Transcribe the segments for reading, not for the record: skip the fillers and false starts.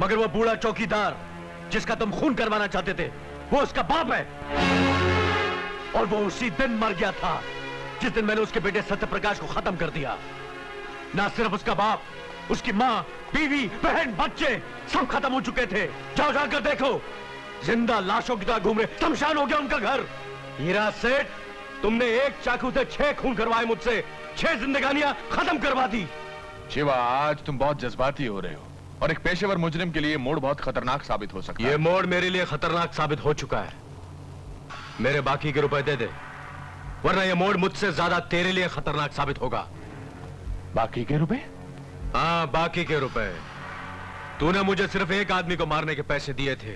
मगर वो बूढ़ा चौकीदार जिसका तुम खून करवाना चाहते थे, वो उसका बाप है। और वो उसी दिन मर गया था जिस दिन मैंने उसके बेटे सत्यप्रकाश को खत्म कर दिया। ना सिर्फ उसका बाप, उसकी माँ, बीवी, बहन, बच्चे सब खत्म हो चुके थे। जाओ जाकर देखो, जिंदा लाशों की तरह घूम रहे, शमशान हो गया उनका घर। हीरा सेठ, तुमने एक चाकू से 6 खून करवाए मुझसे, 6 जिंदगानियां खत्म करवा दी। शिवा, आज तुम बहुत जज्बाती हो रहे हो और एक पेशेवर मुजरिम के लिए मोड़ बहुत खतरनाक साबित हो सकता है। ये मोड़ मेरे लिए खतरनाक साबित हो चुका है। मेरे बाकी के रुपए दे दे, वरना ये मोड़ मुझसे ज्यादा तेरे लिए खतरनाक साबित होगा। बाकी के रुपए? हाँ, बाकी के रुपए। तूने मुझे सिर्फ एक आदमी को मारने के पैसे दिए थे,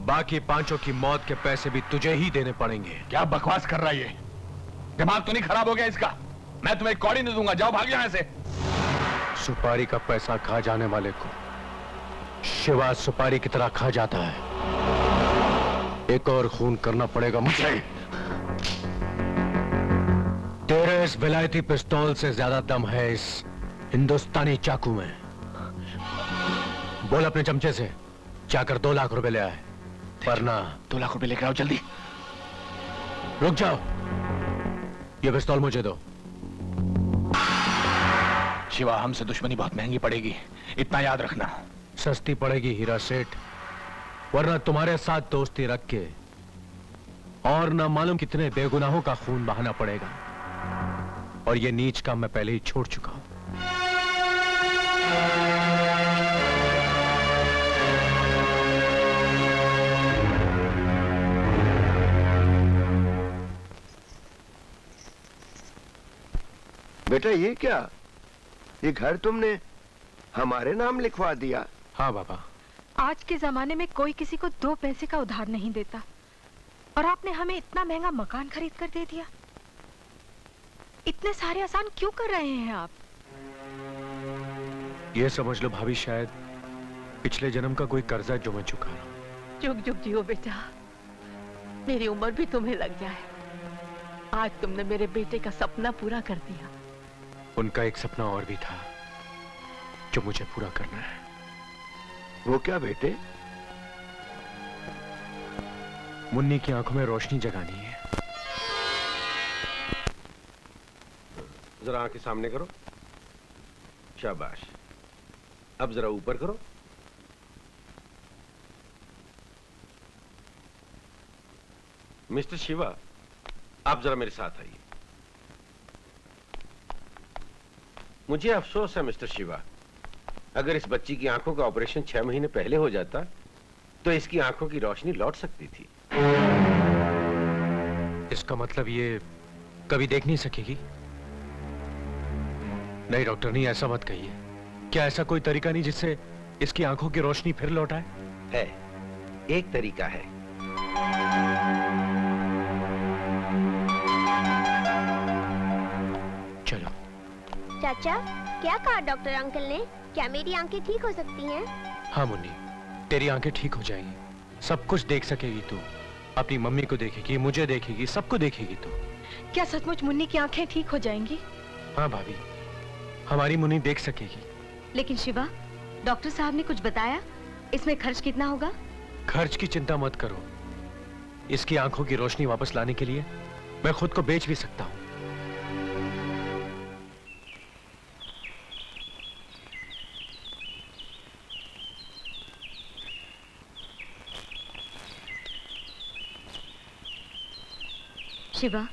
बाकी 5 की मौत के पैसे भी तुझे ही देने पड़ेंगे। क्या बकवास कर रहा है ये? दिमाग तो नहीं खराब हो गया इसका? मैं तुम्हें कौड़ी नहीं दूंगा, जाओ भाग यहां से। सुपारी का पैसा खा जाने वाले को शिवा सुपारी की तरह खा जाता है। एक और खून करना पड़ेगा मुझे। तेरे इस विलायती पिस्तौल से ज्यादा दम है इस हिंदुस्तानी चाकू में। बोल अपने चमचे से जाकर 2 लाख रुपए ले आए, वरना 2 लाख रुपए लेकर आओ जल्दी। रुक जाओ, ये पिस्तौल मुझे दो। शिवा, हमसे दुश्मनी बहुत महंगी पड़ेगी, इतना याद रखना। सस्ती पड़ेगी हीरा सेठ, वरना तुम्हारे साथ दोस्ती रख के और ना मालूम कितने बेगुनाहों का खून बहाना पड़ेगा। और ये नीच काम मैं पहले ही छोड़ चुका हूं। बेटा, ये क्या? ये घर तुमने हमारे नाम लिखवा दिया? हाँ बाबा। आज के जमाने में कोई किसी को 2 पैसे का उधार नहीं देता, और आपने हमें इतना महंगा मकान खरीद कर दे दिया। इतने सारे आसान क्यों कर रहे हैं आप? ये समझ लो भाभी, शायद पिछले जन्म का कोई कर्जा जो मैं चुका रहा हूं। जुग जुग जियो बेटा, मेरी उम्र भी तुम्हें लग जाए। आज तुमने मेरे बेटे का सपना पूरा कर दिया। उनका एक सपना और भी था जो मुझे पूरा करना है। वो क्या बेटे? मुन्नी की आंखों में रोशनी जगानी है। जरा आंखें सामने करो, शाबाश। अब जरा ऊपर करो। मिस्टर शिवा, आप जरा मेरे साथ आइए। मुझे अफसोस है मिस्टर शिवा, अगर इस बच्ची की आंखों का ऑपरेशन 6 महीने पहले हो जाता तो इसकी आंखों की रोशनी लौट सकती थी। इसका मतलब ये कभी देख नहीं सकेगी? नहीं डॉक्टर, नहीं, ऐसा मत कहिए। क्या ऐसा कोई तरीका नहीं जिससे इसकी आंखों की रोशनी फिर लौट आए? है, एक तरीका है। चलो। चाचा, क्या कहा डॉक्टर अंकल ने? क्या मेरी आंखें ठीक हो सकती हैं? हाँ मुन्नी, तेरी आंखें ठीक हो जाएंगी। सब कुछ देख सकेगी तू। अपनी मम्मी को देखेगी, मुझे देखेगी, सबको देखेगी तू। क्या सचमुच मुन्नी की आंखें ठीक हो जाएंगी? हाँ भाभी, हमारी मुन्नी देख सकेगी। लेकिन शिवा, डॉक्टर साहब ने कुछ बताया? इसमें खर्च कितना होगा? खर्च की चिंता मत करो। इसकी आंखों की रोशनी वापस लाने के लिए मैं खुद को बेच भी सकता हूँ। शिवा,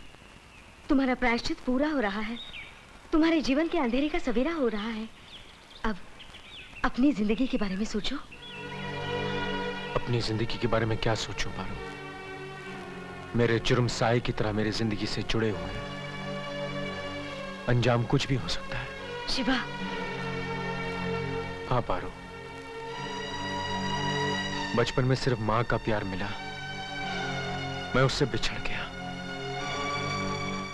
तुम्हारा प्रायश्चित पूरा हो रहा है। तुम्हारे जीवन के अंधेरे का सवेरा हो रहा है। अब अपनी जिंदगी के बारे में सोचो। अपनी जिंदगी के बारे में क्या सोचूं पारो? मेरे जुर्म साए की तरह मेरी जिंदगी से जुड़े हुए हैं। अंजाम कुछ भी हो सकता है। शिवा। हाँ पारो, बचपन में सिर्फ माँ का प्यार मिला, मैं उससे बिछड़ गया।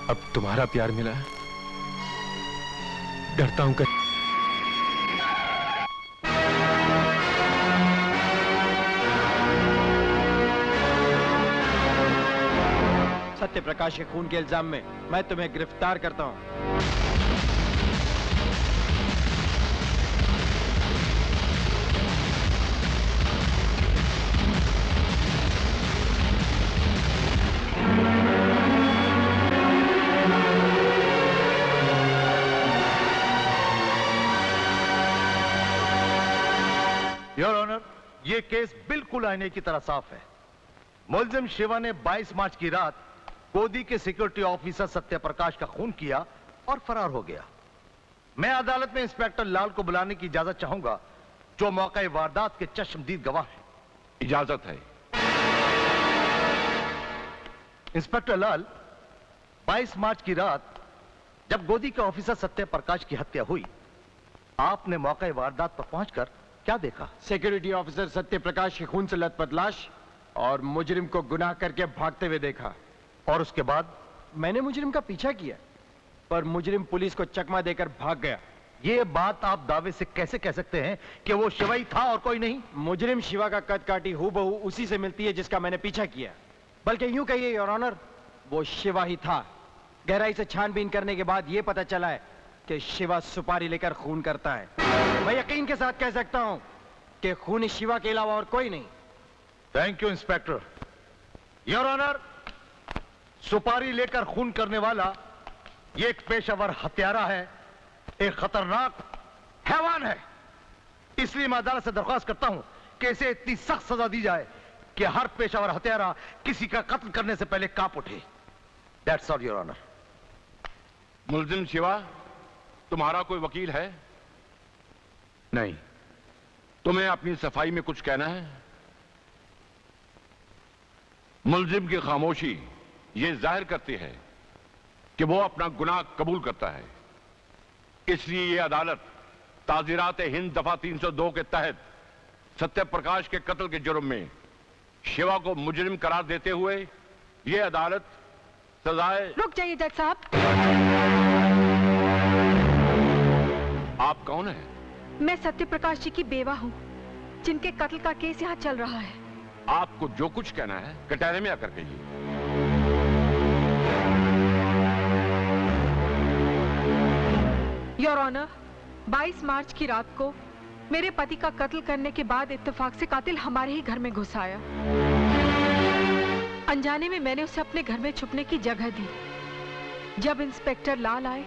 अब तुम्हारा प्यार मिला है, डरता हूं कि सत्यप्रकाश के खून के इल्जाम में मैं तुम्हें गिरफ्तार करता हूं। योर ऑनर, ये केस बिल्कुल आईने की तरह साफ है। मुलजिम शिवा ने 22 मार्च की रात गोदी के सिक्योरिटी ऑफिसर सत्यप्रकाश का खून किया और फरार हो गया। मैं अदालत में इंस्पेक्टर लाल को बुलाने की इजाजत चाहूंगा, जो मौके वारदात के चश्मदीद गवाह हैं। इजाजत है। इंस्पेक्टर लाल, 22 मार्च की रात जब गोदी के ऑफिसर सत्यप्रकाश की हत्या हुई, आपने मौके वारदात पर पहुंचकर क्या देखा? सिक्योरिटी ऑफिसर सत्यप्रकाश के खून से लथपथ लाश और मुजरिम को गुनाह करके भागते हुए देखा। और उसके बाद? मैंने मुजरिम का पीछा किया, पर मुजरिम पुलिस को चकमा देकर भाग गया। ये बात आप दावे से कैसे कह सकते हैं कि वो शिवा ही था और कोई नहीं? मुजरिम शिवा का कद काठी हूबहू उसी से मिलती है जिसका मैंने पीछा किया। बल्कि यूं कहिए योर ऑनर, वो शिवा ही था। गहराई से छानबीन करने के बाद यह पता चला है कि शिवा सुपारी लेकर खून करता है। मैं यकीन के साथ कह सकता हूं कि खून शिवा के अलावा और कोई नहीं। Thank you inspector. Your honour, सुपारी लेकर खून करने वाला ये एक पेशेवर हत्यारा है, एक खतरनाक हैवान है। इसलिए मैं अदालत से दरख्वास्त करता हूं कि इसे इतनी सख्त सजा दी जाए कि हर पेशेवर हत्यारा किसी का कत्ल करने से पहले कांप उठे। That's all your honour. मुलजिम शिवा, तुम्हारा कोई वकील है? नहीं। तुम्हें अपनी सफाई में कुछ कहना है? मुलजिम की खामोशी ये जाहिर करती है कि वो अपना गुनाह कबूल करता है। इसलिए ये अदालत ताज़ीरात हिंद दफा 302 के तहत सत्यप्रकाश के कत्ल के जुर्म में शिवा को मुजरिम करार देते हुए ये अदालत सजाए। रुक जाइए जज साहब। आप कौन हैं? मैं सत्यप्रकाश जी की बेवा हूँ, जिनके कत्ल का केस यहाँ चल रहा है। आपको जो कुछ कहना है कटहरे में आकर कहिए। योर ऑनर, 22 मार्च की रात को मेरे पति का कत्ल करने के बाद इत्तेफाक से कातिल हमारे ही घर में घुस आया। अनजाने में मैंने उसे अपने घर में छुपने की जगह दी। जब इंस्पेक्टर लाल आए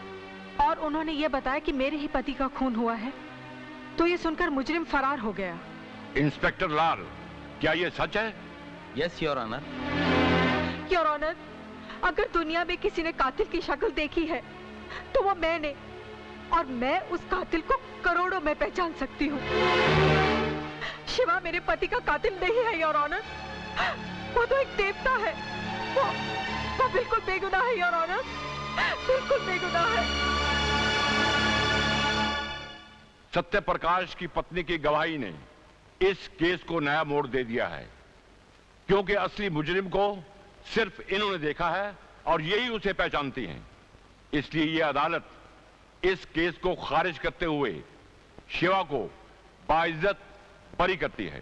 और उन्होंने ये बताया कि मेरे ही पति का खून हुआ है, तो ये सुनकर मुजरिम फरार हो गया। इंस्पेक्टर लाल, क्या ये सच है? Yes your honour. Your honour, अगर दुनिया में किसी ने कातिल की शक्ल देखी है तो वो मैंने, और मैं उस कातिल को करोड़ों में पहचान सकती हूँ। शिवा मेरे पति का कातिल नहीं है योर ऑनर, वो तो एक देवता है। वो बिल्कुल बेगुनाह है योर ऑनर, बिल्कुल बेगुनाह है। सत्यप्रकाश की पत्नी की गवाही ने इस केस को नया मोड़ दे दिया है, क्योंकि असली मुजरिम को सिर्फ इन्होंने देखा है और यही उसे पहचानती हैं। इसलिए यह अदालत इस केस को खारिज करते हुए शिवा को बाइज्जत बरी करती है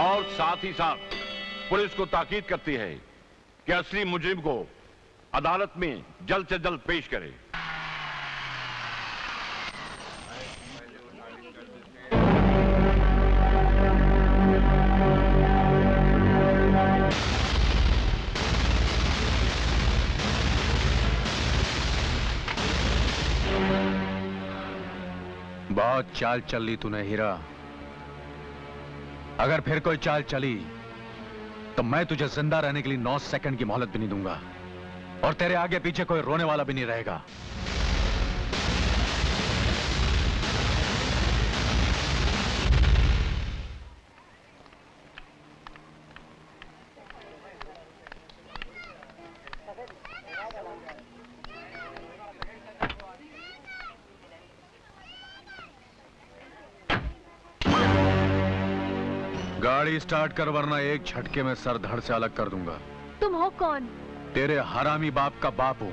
और साथ ही साथ पुलिस को ताकीद करती है कि असली मुजरिम को अदालत में जल्द से जल्द पेश करे। बहुत चाल चल ली तूने हीरा। अगर फिर कोई चाल चली तो मैं तुझे जिंदा रहने के लिए 9 सेकंड की मोहलत भी नहीं दूंगा, और तेरे आगे पीछे कोई रोने वाला भी नहीं रहेगा। गाड़ी स्टार्ट कर, वरना एक झटके में सर धड़ से अलग कर दूंगा। तुम हो कौन? तेरे हरामी बाप का बाप हूं।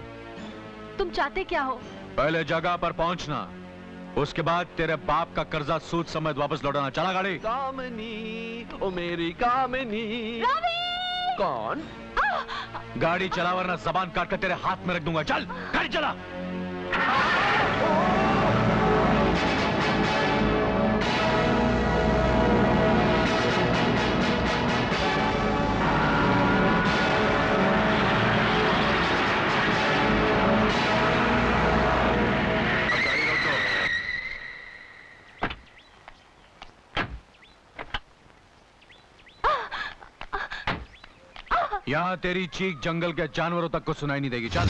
तुम चाहते क्या हो? पहले जगह पर पहुंचना, उसके बाद तेरे बाप का कर्जा सूद समेत वापस लौटाना। चला गाड़ी। कामनी, ओ मेरी कामनी। रवि! कौन? गाड़ी चला, वरना जबान काट कर तेरे हाथ में रख दूंगा। चल गाड़ी चला। यहाँ तेरी चीख जंगल के जानवरों तक को सुनाई नहीं देगी। चल।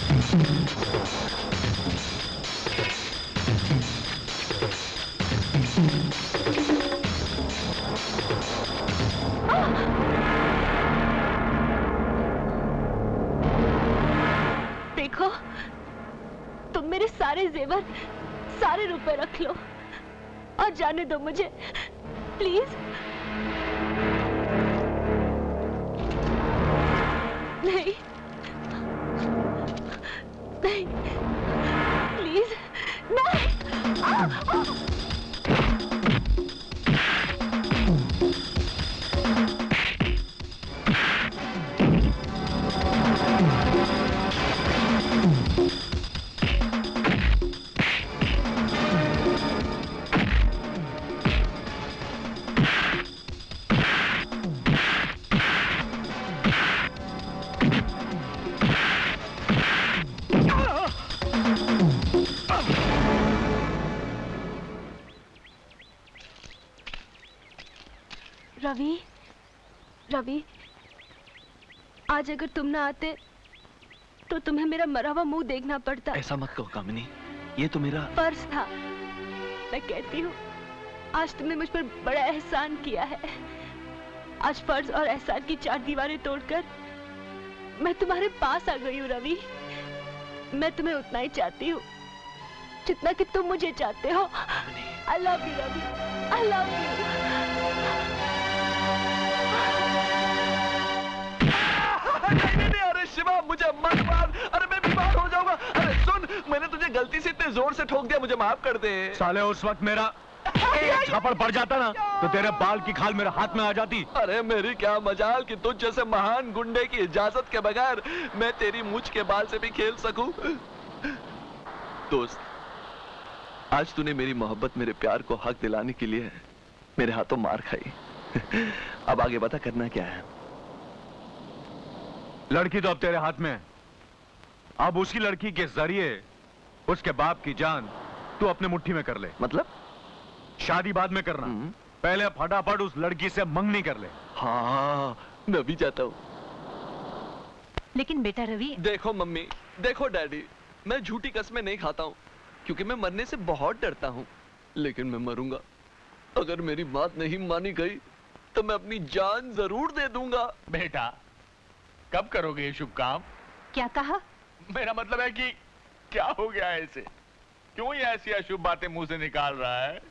देखो, तुम मेरे सारे जेवर, सारे रुपए रख लो और जाने दो मुझे, प्लीज। नहीं, नहीं, प्लीज, नहीं। रवि, रवि, आज अगर तुम ना आते तो तुम्हें मेरा मरा हुआ मुंह देखना पड़ता। ऐसा मत कहो कामिनी, ये तो मेरा फर्ज था। मैं कहती हूँ, आज तुमने मुझ पर बड़ा एहसान किया है। आज फर्ज और एहसान की 4 दीवारें तोड़कर मैं तुम्हारे पास आ गई हूँ रवि। मैं तुम्हें उतना ही चाहती हूँ जितना कि तुम मुझे चाहते हो। I love you Ravi, I love you। नहीं, अरे शिवा मुझे मत मार, अरे मैं बीमार हो जाऊंगा। अरे सुन, मैंने तुझे गलती से इतने जोर से ठोक दिया, मुझे माफ कर दे। साले उस वक्त मेरा एक छापड़ पड़ जाता ना तो तेरे बाल की खाल मेरे हाथ में आ जाती। अरे मेरी क्या मजाल कि तुझ जैसे महान गुंडे की इजाजत के बगैर मैं तेरी मुझ के बाल से भी खेल सकूं। दोस्त, आज तूने मेरी मोहब्बत, मेरे प्यार को हक दिलाने के लिए मेरे हाथों मार खाई। अब आगे बता करना क्या है? लड़की तो अब तेरे हाथ में है। अब उसी लड़की के जरिए उसके बाप की जान तू अपने मुट्ठी में कर ले। मतलब? शादी बाद में करना, पहले फटाफट उस लड़की से मंगनी कर ले। हाँ, मैं भी चाहता हूँ। लेकिन बेटा रवि। देखो मम्मी, देखो डैडी, मैं झूठी कस्में नहीं खाता हूँ क्योंकि मैं मरने से बहुत डरता हूँ, लेकिन मैं मरूंगा। अगर मेरी बात नहीं मानी गई तो मैं अपनी जान जरूर दे दूंगा। बेटा, कब करोगे ये शुभ काम? क्या कहा? मेरा मतलब है कि क्या हो गया है इसे? क्यों ये ऐसी अशुभ बातें मुंह से निकाल रहा है?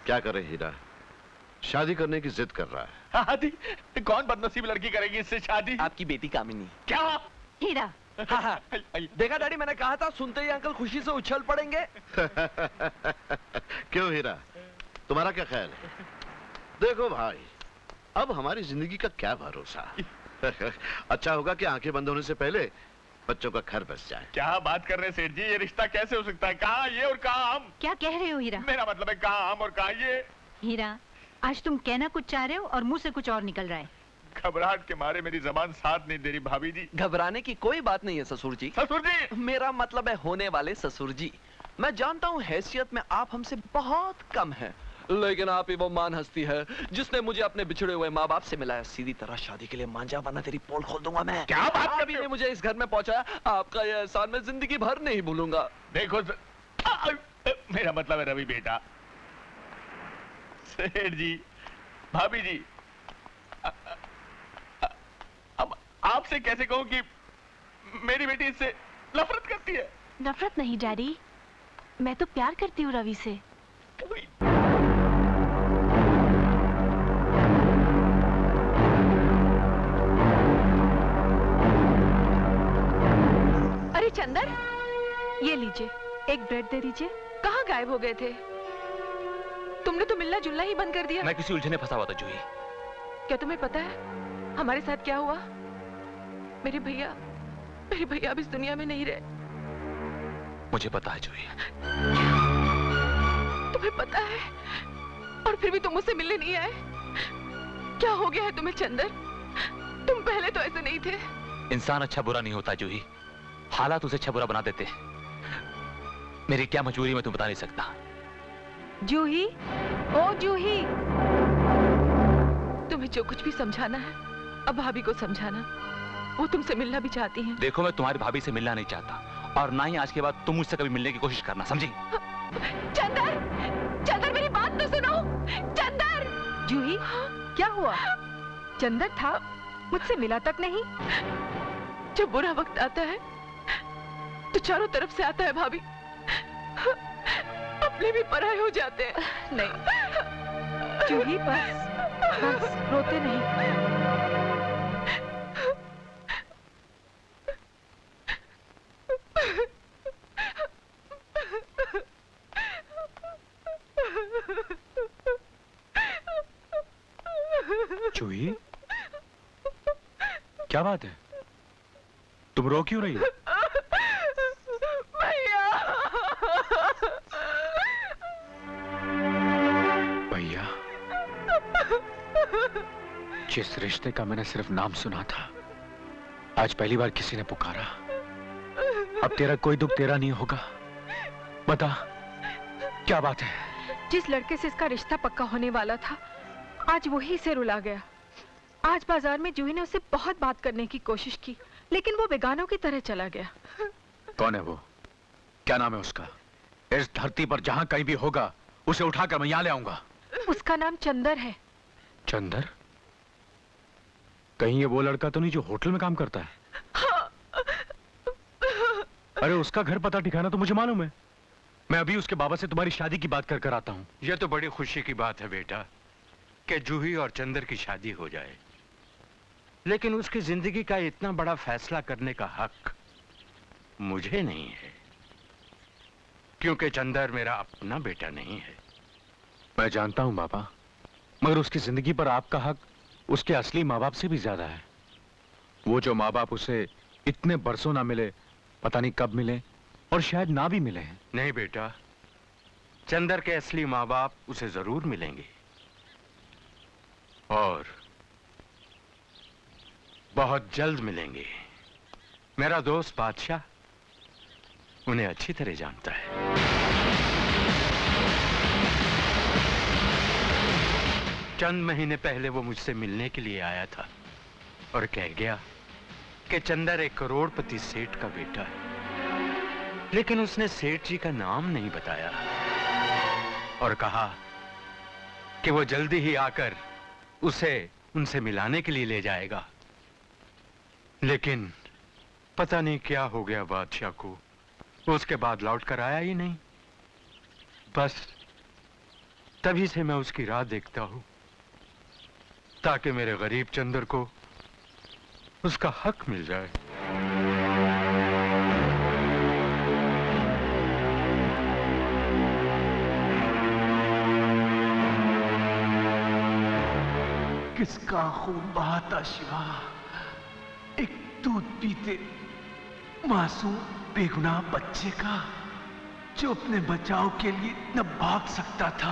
क्या करे हीरा, शादी करने की जिद कर रहा है। शादी? कौन बदनसीब लड़की करेगी इससे शादी? आपकी बेटी कामिनी। क्या? हीरा। हाँ हाँ, देखा डैडी, मैंने कहा था, सुनते ही अंकल खुशी से उछल पड़ेंगे। क्यों हीरा, तुम्हारा क्या ख्याल है? देखो भाई, अब हमारी जिंदगी का क्या भरोसा। अच्छा होगा कि आंखें बंद होने से पहले बच्चों का घर बस जाए। क्या बात कर रहे हैं सेठ जी, ये रिश्ता कैसे हो सकता है? कहाँ ये और कहाँ हम? क्या कह रहे हो हीरा? मेरा मतलब है कहाँ हम और कहाँ ये? हीरा, आज तुम कहना कुछ चाह रहे हो और मुंह से कुछ और निकल रहा है। घबराहट के मारे मेरी जबान साथ नहीं दे रही भाभी जी। घबराने की कोई बात नहीं है ससुर जी। ससुर जी? मेरा मतलब है होने वाले ससुर जी। मैं जानता हूँ हैसियत में आप हमसे बहुत कम हैं, लेकिन आप ही वो मान हस्ती है जिसने मुझे अपने बिछड़े हुए माँ बाप से मिलाया। सीधी तरह शादी के लिए मांझा, वरना तेरी पोल खोल दूंगा मैं। क्या बात कर रही हो? ने मुझे इस घर में पहुंचाया, आपका यह एहसान मैं जिंदगी भर नहीं भूलूंगा। देखो मेरा मतलब है रवि बेटा, सेठ जी, भाभी जी, अब आपसे कैसे कहूं कि मेरी बेटी इससे नफरत करती है? नफरत नहीं डैडी, मैं तो प्यार करती हूँ रवि से। अरे चंदर, ये लीजिए, एक ब्रेड दे दीजिए। कहाँ गायब हो गए थे? तुमने तो मिलना जुलना ही बंद कर दिया। मैं किसी उलझने फंसा हुआ था जूही। क्या तुम्हें पता है हमारे साथ क्या हुआ? मेरे भैया अब इस दुनिया में नहीं रहे। मुझे पता है जूही। तुम्हें पता है और फिर भी तुम मुझसे मिलने नहीं आए? क्या हो गया है तुम्हें चंदर? तुम पहले तो ऐसे नहीं थे। इंसान अच्छा बुरा नहीं होता जूही, हालात उसे अच्छा बुरा बना देते। मेरी क्या मजबूरी मैं तुम्हें बता नहीं सकता। जूही, ओ जूही, तुम्हें जो कुछ भी समझाना है अब भाभी को समझाना। वो तुमसे मिलना भी चाहती हैं। देखो, मैं तुम्हारी भाभी से मिलना नहीं चाहता और ना ही आज के बाद तुम मुझसे कभी मिलने की कोशिश करना, समझी? चंदर, चंदर मेरी बात तो सुनो। चंदर! जूही, क्या हुआ? चंदर था, मुझसे मिला तक नहीं। जब बुरा वक्त आता है तो चारों तरफ से आता है भाभी, अपने भी पराये हो जाते हैं। नहीं जूही, बस रोते नहीं। जूही, क्या बात है? तुम रो क्यों रही हो? भैया, जिस रिश्ते का मैंने सिर्फ नाम सुना था, आज पहली बार किसी ने पुकारा। अब तेरा कोई दुख तेरा नहीं होगा। बता, क्या बात है? जिस लड़के से इसका रिश्ता पक्का होने वाला था, आज वही इसे रुला गया। आज बाजार में जूही ने उससे बहुत बात करने की कोशिश की, लेकिन वो बेगानों की तरह चला गया। कौन है वो? क्या नाम है उसका? इस धरती पर जहां कहीं भी होगा, उसे उठाकर मैं यहाँ ले आऊंगा। उसका नाम चंदर है। चंदर? कहीं ये वो लड़का तो नहीं जो होटल में काम करता है? अरे, उसका घर पता ठिकाना तो मुझे मालूम है। मैं अभी उसके बाबा से तुम्हारी शादी की बात कर आता हूँ। यह तो बड़ी खुशी की बात है बेटा कि जूही और चंदर की शादी हो जाए, लेकिन उसकी जिंदगी का इतना बड़ा फैसला करने का हक मुझे नहीं है, क्योंकि चंदर मेरा अपना बेटा नहीं है। मैं जानता हूं बाबा, मगर उसकी जिंदगी पर आपका हक उसके असली माँ बाप से भी ज्यादा है। वो जो माँ बाप उसे इतने बरसों ना मिले, पता नहीं कब मिले और शायद ना भी मिले हैं। नहीं बेटा, चंदर के असली माँ बाप उसे जरूर मिलेंगे और बहुत जल्द मिलेंगे। मेरा दोस्त बादशाह उन्हें अच्छी तरह जानता है। चंद महीने पहले वो मुझसे मिलने के लिए आया था और कह गया कि चंदर एक करोड़पति सेठ का बेटा है, लेकिन उसने सेठ जी का नाम नहीं बताया और कहा कि वो जल्दी ही आकर उसे उनसे मिलाने के लिए ले जाएगा। लेकिन पता नहीं क्या हो गया बादशाह को, वो उसके बाद लौट कर आया ही नहीं। बस तभी से मैं उसकी राह देखता हूं, ताकि मेरे गरीब चंदर को उसका हक मिल जाए। किसका खून बहाता शिवा, एक दूध पीते मासूम बेगुनाह बच्चे का, जो अपने बचाव के लिए न भाग सकता था